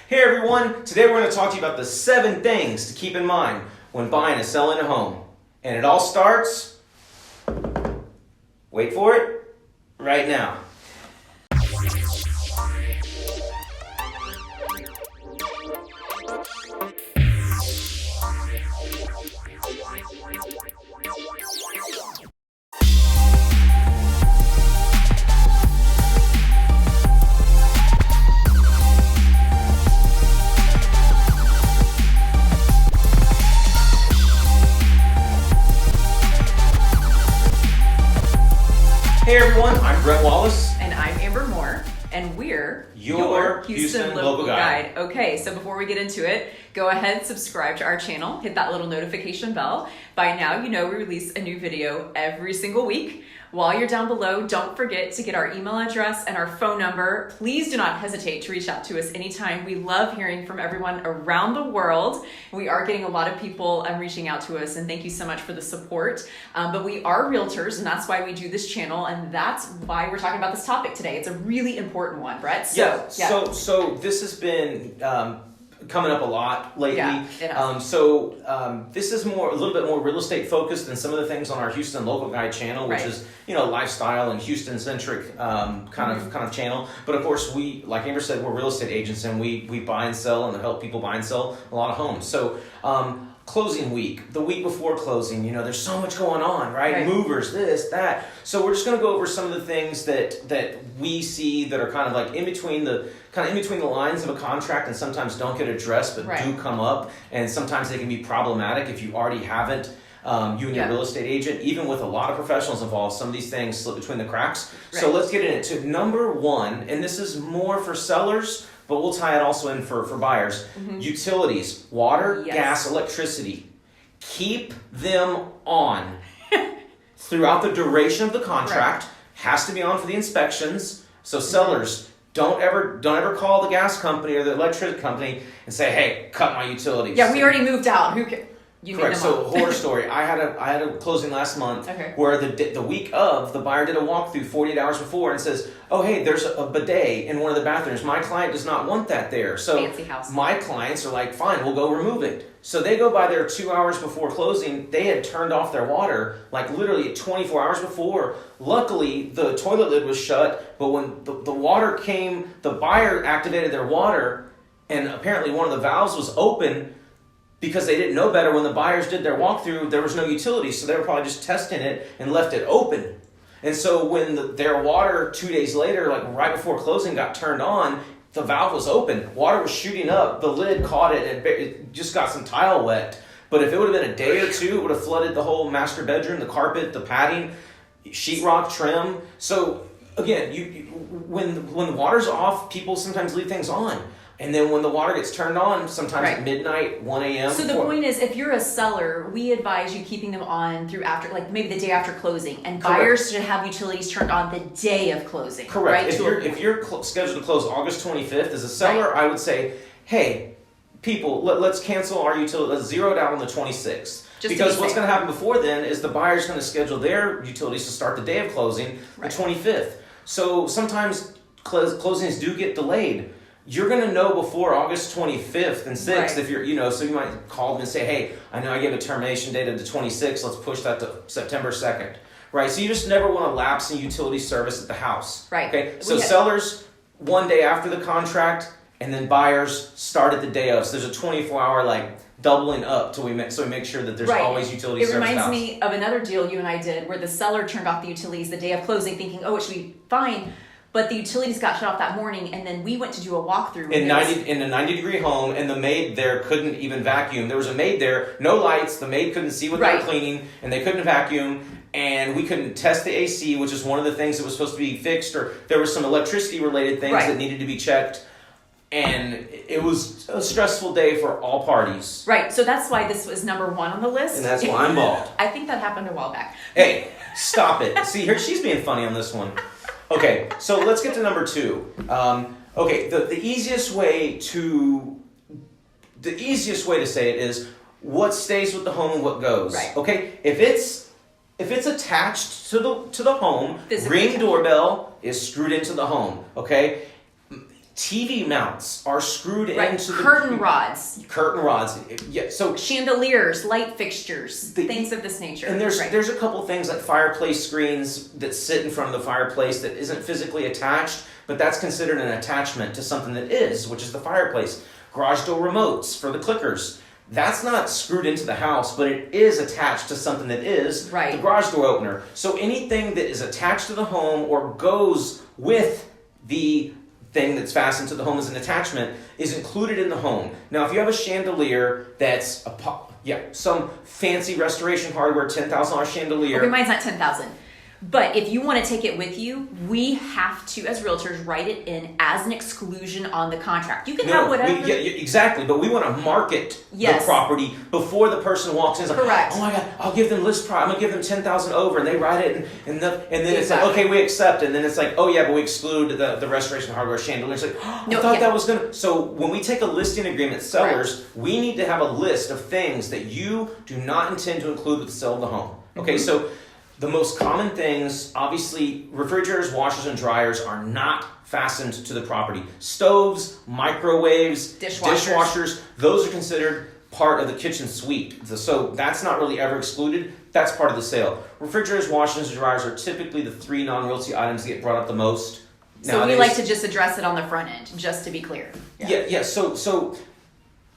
Hey everyone, today we're going to talk to you about the 7 things to keep in mind when buying and selling a home. And it all starts, wait for it, right now. Hey everyone, I'm Brett Wallace. And I'm Amber Moore, and we're your Houston Local Guide. Okay, so before we get into it, go ahead, subscribe to our channel, hit that little notification bell. By now, you know we release a new video every single week. While you're down below, don't forget to get our email address and our phone number. Please do not hesitate to reach out to us anytime. We love hearing from everyone around the world. We are getting a lot of people reaching out to us, and thank you so much for the support. But we are realtors, and that's why we do this channel, and that's why we're talking about this topic today. It's a really important one, Brett. So this has been coming up a lot lately. Yeah, it has. This is a little bit more real estate focused than some of the things on our Houston Local Guide channel, which is lifestyle and Houston centric kind of channel. But of course, we, like Amber said, we're real estate agents, and we buy and sell and help people buy and sell a lot of homes. So closing week, the week before closing, there's so much going on, right? Movers, this, that. So we're just going to go over some of the things that we see that are kind of like in between the lines of a contract, and sometimes don't get addressed but do come up, and sometimes they can be problematic if you already haven't. You and your real estate agent, even with a lot of professionals involved, some of these things slip between the cracks. So let's get into number 1, and this is more for sellers, but we'll tie it also in for buyers. Utilities, water, gas, electricity. Keep them on throughout the duration of the contract. Has to be on for the inspections. So sellers, don't ever call the gas company or the electric company and say, "Hey, cut my utilities." Yeah, we already moved out. Who cares? Correct. So horror story. I had a closing last month where the week of, the buyer did a walkthrough 48 hours before and says, "Oh hey, there's a bidet in one of the bathrooms. My client does not want that there." So fancy house. My clients are like, "Fine, we'll go remove it." So they go by there 2 hours before closing. They had turned off their water like literally 24 hours before. Luckily, the toilet lid was shut, but when the water came, the buyer activated their water, and apparently one of the valves was open. Because they didn't know better, when the buyers did their walkthrough, there was no utilities, so they were probably just testing it and left it open. And so when their water 2 days later, like right before closing, got turned on, the valve was open. Water was shooting up. The lid caught it, and it just got some tile wet. But if it would have been a day or two, it would have flooded the whole master bedroom, the carpet, the padding, sheetrock, trim. So again, when the water's off, people sometimes leave things on. And then when the water gets turned on, sometimes at midnight, 1 a.m. So the point is, if you're a seller, we advise you keeping them on through after, like maybe the day after closing. And buyers should have utilities turned on the day of closing. Correct. Right? If you're scheduled to close August 25th, as a seller, I would say, hey, people, let's cancel our utility. Let's zero it out on the 26th. Because what's going to happen before then is the buyer's going to schedule their utilities to start the day of closing, the 25th. So sometimes closings do get delayed. You're going to know before August 25th and 6th if you're, so you might call them and say, hey, I know I gave a termination date of the 26th. Let's push that to September 2nd. Right? So you just never want to lapse in utility service at the house. Right. Okay? So sellers, 1 day after the contract, and then buyers start at the day of. So there's a 24-hour doubling up so we make sure that there's always utility service. It reminds me of another deal you and I did where the seller turned off the utilities the day of closing thinking, oh, it should be fine. But the utilities got shut off that morning, and then we went to do a walkthrough. In a 90-degree home, and the maid there couldn't even vacuum. There was a maid there, no lights. The maid couldn't see what they were cleaning, and they couldn't vacuum. And we couldn't test the AC, which is one of the things that was supposed to be fixed, or there were some electricity-related things that needed to be checked. And it was a stressful day for all parties. Right, so that's why this was number 1 on the list. And that's why I'm bald. I think that happened a while back. Hey, stop it. See, here she's being funny on this one. Okay, so let's get to number 2. The easiest way to say it is what stays with the home and what goes. Right. Okay, if it's attached to the home, Ring doorbell is screwed into the home. Okay, TV mounts are screwed into curtain rods. Curtain rods. Yeah. So chandeliers, light fixtures, things of this nature. And there's a couple things like fireplace screens that sit in front of the fireplace that isn't physically attached, but that's considered an attachment to something that is, which is the fireplace. Garage door remotes for the clickers. That's not screwed into the house, but it is attached to something that is the garage door opener. So anything that is attached to the home or goes with the thing that's fastened to the home as an attachment is included in the home. Now, if you have a chandelier that's some fancy restoration hardware, $10,000 chandelier. Okay, mine's not $10,000. But if you want to take it with you, we have to, as realtors, write it in as an exclusion on the contract. You can have whatever. Exactly, but we want to market the property before the person walks in. It's like, correct. Oh my God, I'll give them list price. I'm gonna give them $10,000 over, and they write it, and then it's like, okay, we accept, and then it's like, oh yeah, but we exclude the restoration hardware chandelier. It's like, I thought that was gonna. So when we take a listing agreement, sellers, we need to have a list of things that you do not intend to include with the sale of the home. Okay, so. The most common things, obviously, refrigerators, washers, and dryers are not fastened to the property. Stoves, microwaves, dishwashers, those are considered part of the kitchen suite. So that's not really ever excluded. That's part of the sale. Refrigerators, washers, and dryers are typically the 3 non-realty items that get brought up the most. So we like to just address it on the front end, just to be clear. Yeah. So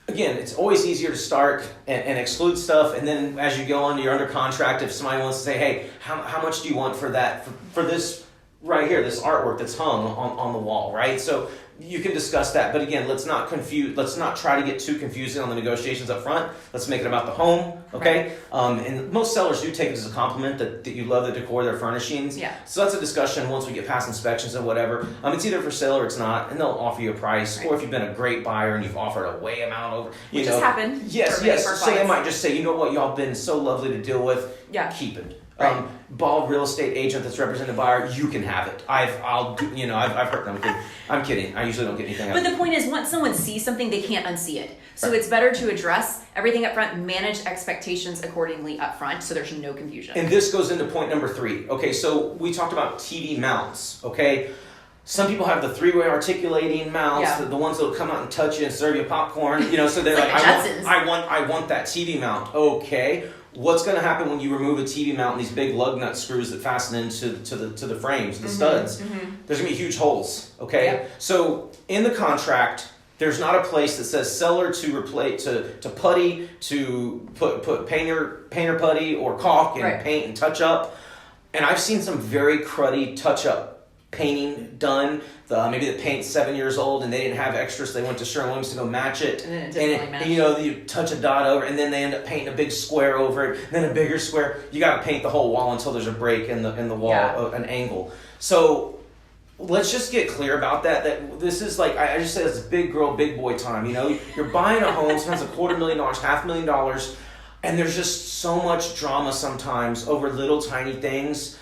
again, it's always easier to start and exclude stuff, and then as you go on, you're under contract. If somebody wants to say, hey, how much do you want for that, for this right here, this artwork that's hung on the wall, right? So you can discuss that, but again, let's not try to get too confusing on the negotiations up front. Let's make it about the home, okay? Right. And most sellers do take it as a compliment that you love the decor, their furnishings. Yeah. So that's a discussion once we get past inspections and whatever. It's either for sale or it's not, and they'll offer you a price, or if you've been a great buyer and you've offered a way amount over, which has happened. Yes. So they might just say, you know what, y'all been so lovely to deal with. Yeah. Keep it. Right. Bald real estate agent that's represented a buyer, you can have it. I've heard them. I'm kidding. I usually don't get anything. But the point is, once someone sees something, they can't unsee it. So it's better to address everything up front, manage expectations accordingly up front, so there's no confusion. And this goes into point number 3. Okay, so we talked about TV mounts. Okay, some people have the 3-way articulating mounts, the ones that'll come out and touch you and serve you popcorn. So they're like I want that TV mount. Okay. What's going to happen when you remove a TV mount and these big lug nut screws that fasten into the frames, the studs? Mm-hmm. There's going to be huge holes, okay? Yep. So in the contract, there's not a place that says seller to replace to putty, to put painter putty or caulk and paint and touch up. And I've seen some very cruddy touch up painting done. Maybe the paint's 7 years old and they didn't have extras, so they went to Sherwin-Williams to go match it. And then it didn't really match. You touch a dot over, and then they end up painting a big square over it, and then a bigger square. You got to paint the whole wall until there's a break in the wall, an angle. So let's just get clear about that. That this is like I just said, it's big girl, big boy time. You're buying a home, spends $250,000, $500,000, and there's just so much drama sometimes over little tiny things.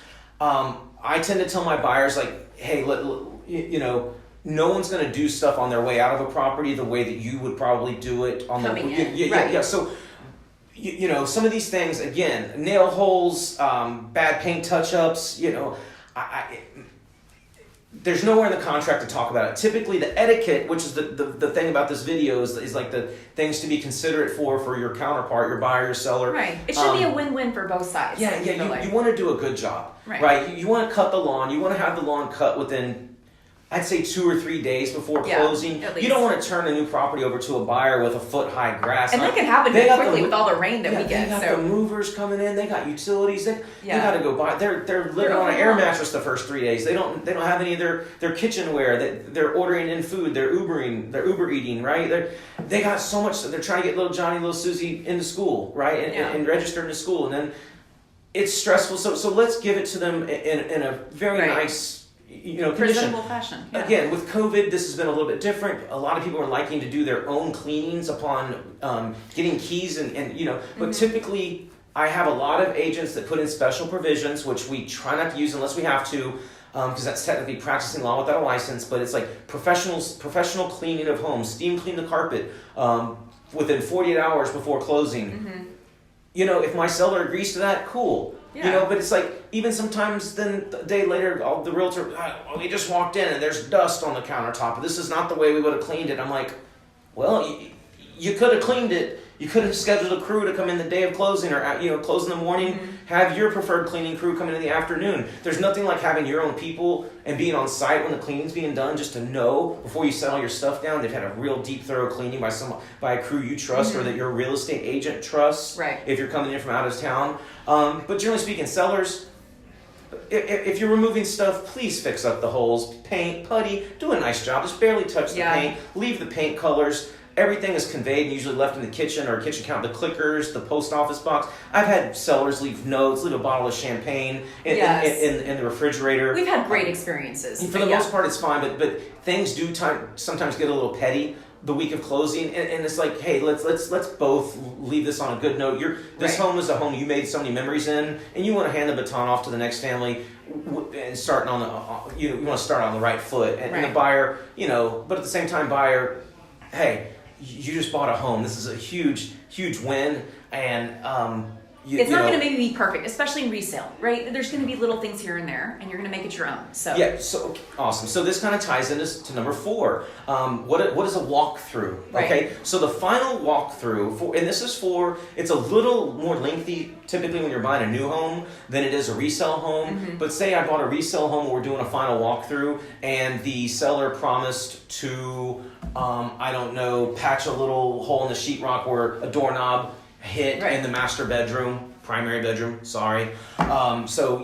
I tend to tell my buyers, like, hey, no one's going to do stuff on their way out of a property the way that you would probably do it on coming in. Yeah. So, some of these things, again, nail holes, bad paint touch-ups, there's nowhere in the contract to talk about it. Typically, the etiquette, which is the thing about this video, is like the things to be considerate for your counterpart, your buyer, your seller. Right. It should be a win-win for both sides. Yeah. You want to do a good job, right? You want to cut the lawn. You want to have the lawn cut within, I'd say, 2 or 3 days before closing. You don't want to turn a new property over to a buyer with a foot-high grass. And that can happen very quickly with all the rain that we get. They got the movers coming in. They got utilities. They got to go buy. They're living on an air mattress the first 3 days. They don't have any of their kitchenware. They're ordering in food. They're Ubering. They're Uber eating. Right. They got so much. They're trying to get little Johnny, little Susie into school. Right. And register into school. And then it's stressful. So let's give it to them in a very nice, presentable fashion. Yeah. Again, with COVID, this has been a little bit different. A lot of people are liking to do their own cleanings upon getting keys but typically I have a lot of agents that put in special provisions, which we try not to use unless we have to, because that's technically practicing law without a license, but it's like professional cleaning of homes, steam clean the carpet within 48 hours before closing. Mm-hmm. If my seller agrees to that, cool. Yeah. But it's like, even sometimes then a day later, the realtor, we just walked in and there's dust on the countertop. This is not the way we would have cleaned it. I'm like, well, you could have cleaned it. You could have scheduled a crew to come in the day of closing, or close in the morning. Have your preferred cleaning crew come in the afternoon. There's nothing like having your own people and being on site when the cleaning's being done, just to know before you set all your stuff down, they've had a real deep, thorough cleaning by a crew you trust, or that your real estate agent trusts. Right. If you're coming in from out of town. But generally speaking, sellers, if you're removing stuff, please fix up the holes, paint, putty, do a nice job. Just barely touch the paint. Leave the paint colors. Everything is conveyed and usually left in the kitchen or kitchen counter. The clickers, the post office box. I've had sellers leave notes, leave a bottle of champagne in the refrigerator. We've had great experiences. For the most part, it's fine, but things do sometimes get a little petty the week of closing, and it's like, hey, let's both leave this on a good note. This home is a home you made so many memories in, and you want to hand the baton off to the next family, and starting on you want to start on the right foot, and the buyer, but at the same time, buyer, hey, you just bought a home. This is a huge win, and it's not going to maybe be perfect, especially in resale, right? There's going to be little things here and there, and you're going to make it your own. So so awesome. So this kind of ties into to number 4. What is a walkthrough? Right. Okay, so the final walkthrough it's a little more lengthy typically when you're buying a new home than it is a resale home. But say I bought a resale home, we're doing a final walkthrough, and the seller promised to patch a little hole in the sheetrock where a doorknob hit in the master bedroom, primary bedroom. Sorry. So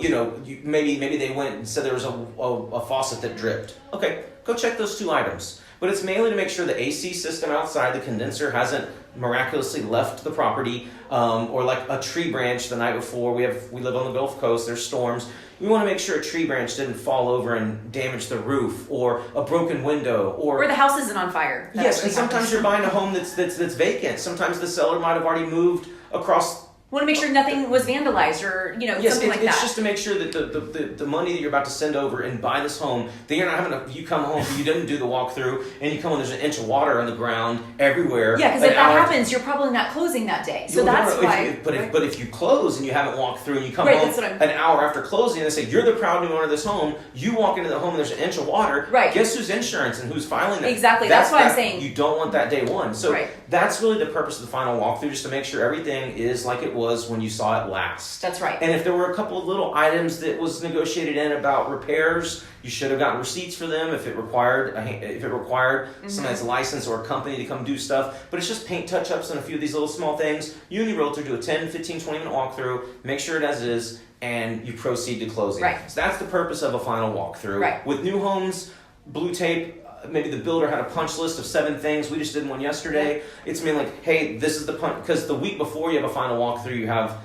maybe they went and said there was a faucet that dripped. Okay, go check those 2 items. But it's mainly to make sure the AC system outside the condenser hasn't miraculously left the property, or like a tree branch the night before. We live on the Gulf Coast. There's storms. We want to make sure a tree branch didn't fall over and damage the roof, or a broken window, or the house isn't on fire. Yes, and sometimes you're buying a home that's vacant. Sometimes the seller might have already moved across. Want to make sure nothing was vandalized, or something like that. It's just to make sure that the money that you're about to send over and buy this home, that you're not having you come home, you didn't do the walkthrough, and you come home, there's an inch of water on the ground everywhere. Yeah, because if that happens, you're probably not closing that day. So that's why. But if you close and you haven't walked through, and you come home an hour after closing, and they say you're the proud new owner of this home, you walk into the home and there's an inch of water. Right. Guess whose insurance and who's filing it? Exactly. That's why I'm saying you don't want that day one. So that's really the purpose of the final walkthrough, just to make sure everything is like it was when you saw it last. That's right. And if there were a couple of little items that was negotiated in about repairs, you should have gotten receipts for them if it required somebody's license or a company to come do stuff. But it's just paint touch-ups and a few of these little small things. You and your realtor do a 10, 15, 20-minute walkthrough, make sure it as is, and you proceed to closing. Right. So that's the purpose of a final walkthrough. Right. With new homes, blue tape, maybe the builder had a punch list of 7 things. We just did one yesterday. It's mainly like, hey, this is the punch, because the week before you have a final walkthrough, you have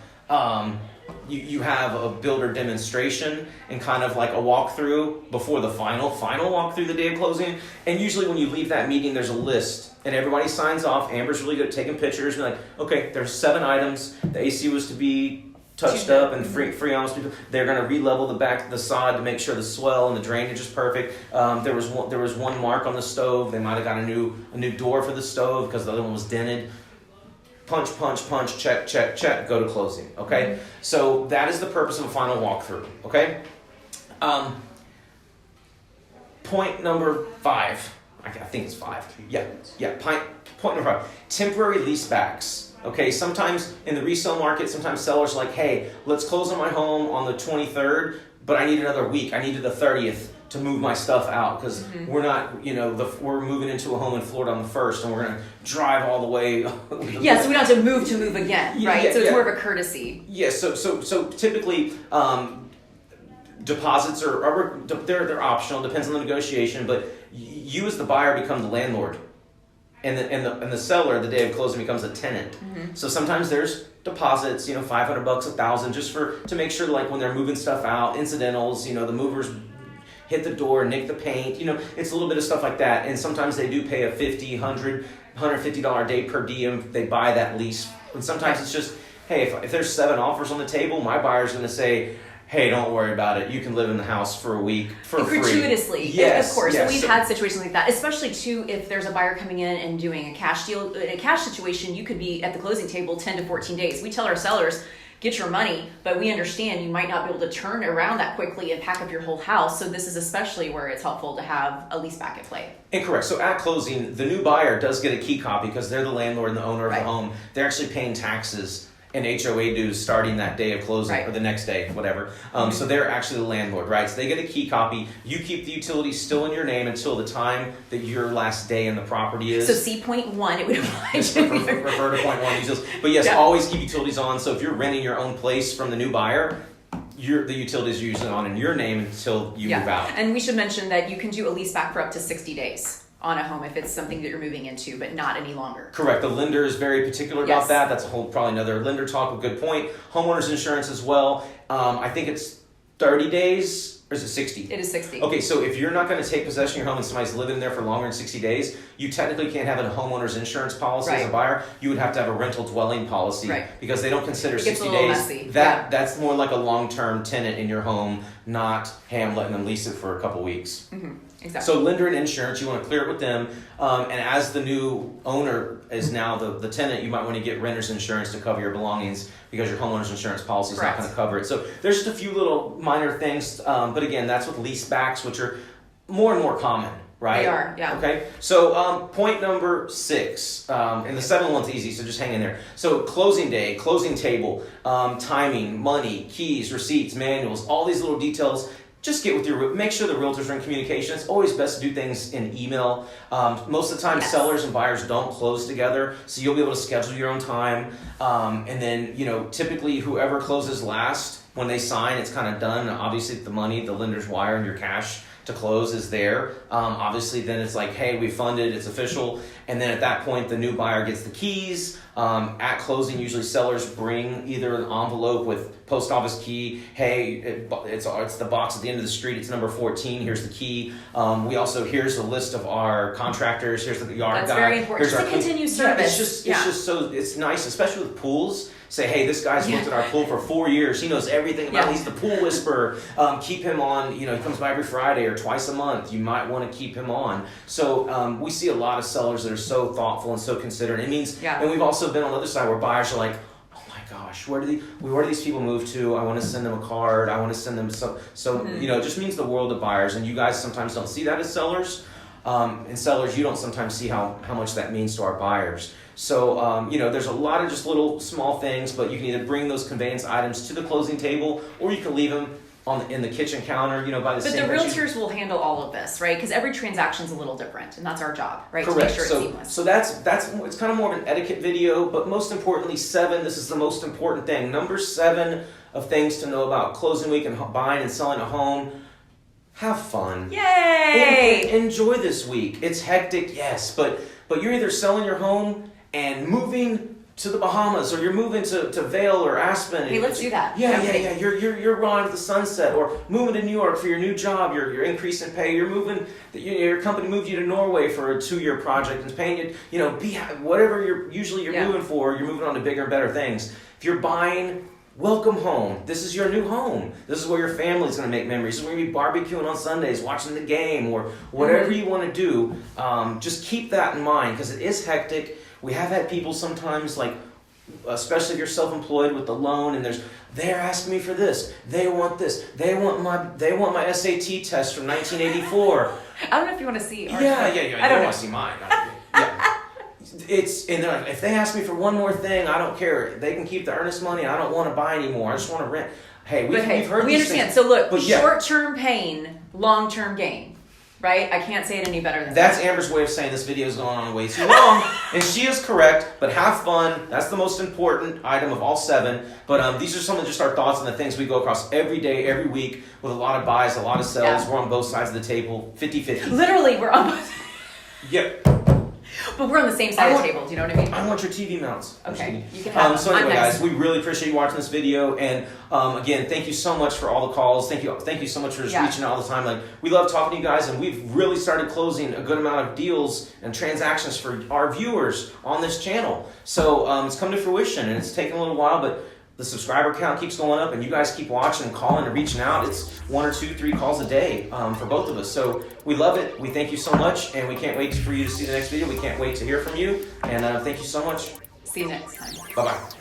you have a builder demonstration and kind of like a walkthrough before the final walkthrough the day of closing. And usually when you leave that meeting, there's a list and everybody signs off. Amber's really good at taking pictures and like, okay, there's 7 items. The AC was to be touched up and free almost people. They're going to re-level the back, the sod to make sure the swell and the drainage is perfect. There was one mark on the stove. They might have got a new door for the stove because the other one was dented. Punch, check, go to closing, okay? So that is the purpose of a final walkthrough, okay? Point number 5. I think it's 5. Yeah. Point number 5. Temporary leasebacks. Okay, sometimes in the resale market, sometimes sellers are like, hey, let's close on my home on the 23rd, but I need another week. I needed the 30th to move my stuff out because we're not, we're moving into a home in Florida on the 1st and we're going to drive all the way. So we don't have to move again, right? So it's more of a courtesy. Yeah, so typically deposits they're optional, depends on the negotiation, but you as the buyer become the landlord. And the seller, the day of closing, becomes a tenant. So sometimes there's deposits, $500, $1,000, just to make sure, like when they're moving stuff out, incidentals, the movers hit the door, nick the paint, it's a little bit of stuff like that. And sometimes they do pay a $50, $100, $150 a day per diem. They buy that lease. And sometimes it's just, hey, if there's 7 offers on the table, my buyer's going to say, hey, don't worry about it. You can live in the house for a week for free. Gratuitously, yes, of course. Yes. So we've had situations like that, especially too if there's a buyer coming in and doing a cash deal. In a cash situation, you could be at the closing table 10 to 14 days. We tell our sellers, get your money, but we understand you might not be able to turn around that quickly and pack up your whole house. So this is especially where it's helpful to have a lease back at play. Incorrect. So at closing, the new buyer does get a key copy because they're the landlord and the owner of the home. They're actually paying taxes and HOA dues starting that day of closing or the next day, whatever. So they're actually the landlord, right? So they get a key copy. You keep the utilities still in your name until the time that your last day in the property is. So see point one, it would apply to refer to point one. Utilities. But yes, always keep utilities on. So if you're renting your own place from the new buyer, the utilities are usually on in your name until you move out. And we should mention that you can do a lease back for up to 60 days. On a home if it's something that you're moving into, but not any longer. Correct. The lender is very particular about that. That's a whole probably another lender talk. A good point. Homeowners insurance as well. I think it's 30 days or is it 60? It is 60. Okay, so if you're not going to take possession of your home and somebody's living there for longer than 60 days, you technically can't have a homeowner's insurance policy as a buyer. You would have to have a rental dwelling policy because they don't consider 60 days. Messy. That's more like a long-term tenant in your home, not letting them lease it for a couple weeks. Mm-hmm. Exactly. So lender and insurance, you want to clear it with them. And as the new owner is now the tenant, you might want to get renter's insurance to cover your belongings because your homeowner's insurance policy is not going to cover it. So there's just a few little minor things. But again, that's with leasebacks, which are more and more common, right? They are, yeah. Okay. So point number 6, and the 7th one's easy, so just hang in there. So closing day, closing table, timing, money, keys, receipts, manuals, all these little details. Just get with make sure the realtors are in communication. It's always best to do things in email. Most of the time, sellers and buyers don't close together, so you'll be able to schedule your own time. And then, typically whoever closes last, when they sign, it's kind of done. Obviously, the money, the lender's wire, and your cash to close is there. Obviously, then it's like, hey, we funded, it's official. And then at that point, the new buyer gets the keys. At closing, usually sellers bring either an envelope with post office key. Hey, it's the box at the end of the street. It's number 14. Here's the key. Here's a list of our contractors. Here's the yard guy. That's very important. Just to continue service. It's just so it's nice, especially with pools. Say, hey, this guy's looked at our pool for 4 years. He knows everything about it. He's the pool whisperer. Keep him on. He comes by every Friday or twice a month. You might want to keep him on. So we see a lot of sellers that are so thoughtful and so considerate. It means, and we've also been on the other side where buyers are like, oh my gosh, where do these people move to? I want to send them a card. I want to send them it just means the world to buyers. And you guys sometimes don't see that as sellers. And sellers, you don't sometimes see how much that means to our buyers. So, there's a lot of just little small things, but you can either bring those conveyance items to the closing table, or you can leave them in the kitchen counter, by the same. But the realtors will handle all of this, right? Because every transaction's a little different, and that's our job, right? Correct. To make sure it's seamless. So that's it's kind of more of an etiquette video, but most importantly, 7. This is the most important thing. Number 7 of things to know about closing week and buying and selling a home. Have fun. Yay! Enjoy this week. It's hectic, yes, but you're either selling your home and moving to the Bahamas, or you're moving to Vail or Aspen. Hey, let's do that. Yeah. You're going to the sunset, or moving to New York for your new job. You're increasing pay. You're moving. Your company moved you to Norway for a 2-year project and is paying you. Whatever you're moving for. You're moving on to bigger and better things. If you're buying, welcome home. This is your new home. This is where your family's going to make memories. This is where you're going to be barbecuing on Sundays, watching the game, or whatever you want to do. Just keep that in mind, because it is hectic. We have had people sometimes, especially if you're self-employed with the loan, and they're asking me for this. They want this. They want my SAT test from 1984. I don't know if you want to see. Yeah. I don't want to see mine. And they're like, if they ask me for one more thing, I don't care. They can keep the earnest money. I don't want to buy anymore. I just want to rent. Hey, we've heard we these understand. things. So look, short-term pain, long-term gain. Right? I can't say it any better than that. That's Amber's way of saying this video is going on way too long. And she is correct, but have fun. That's the most important item of all 7. But these are some of just our thoughts on the things we go across every day, every week, with a lot of buys, a lot of sells. We're on both sides of the table, 50-50. Literally, we're on both. Yep. But we're on the same side of the table. Do you know what I mean? I want your TV mounts. Okay. You can have them. So anyway, guys, we really appreciate you watching this video. And again, thank you so much for all the calls. Thank you so much for just reaching out all the time. We love talking to you guys, and we've really started closing a good amount of deals and transactions for our viewers on this channel. So it's come to fruition, and it's taken a little while, but the subscriber count keeps going up, and you guys keep watching and calling and reaching out. It's 1 or 2, 3 calls a day for both of us. So we love it. We thank you so much, and we can't wait for you to see the next video. We can't wait to hear from you, and thank you so much. See you next time. Bye-bye.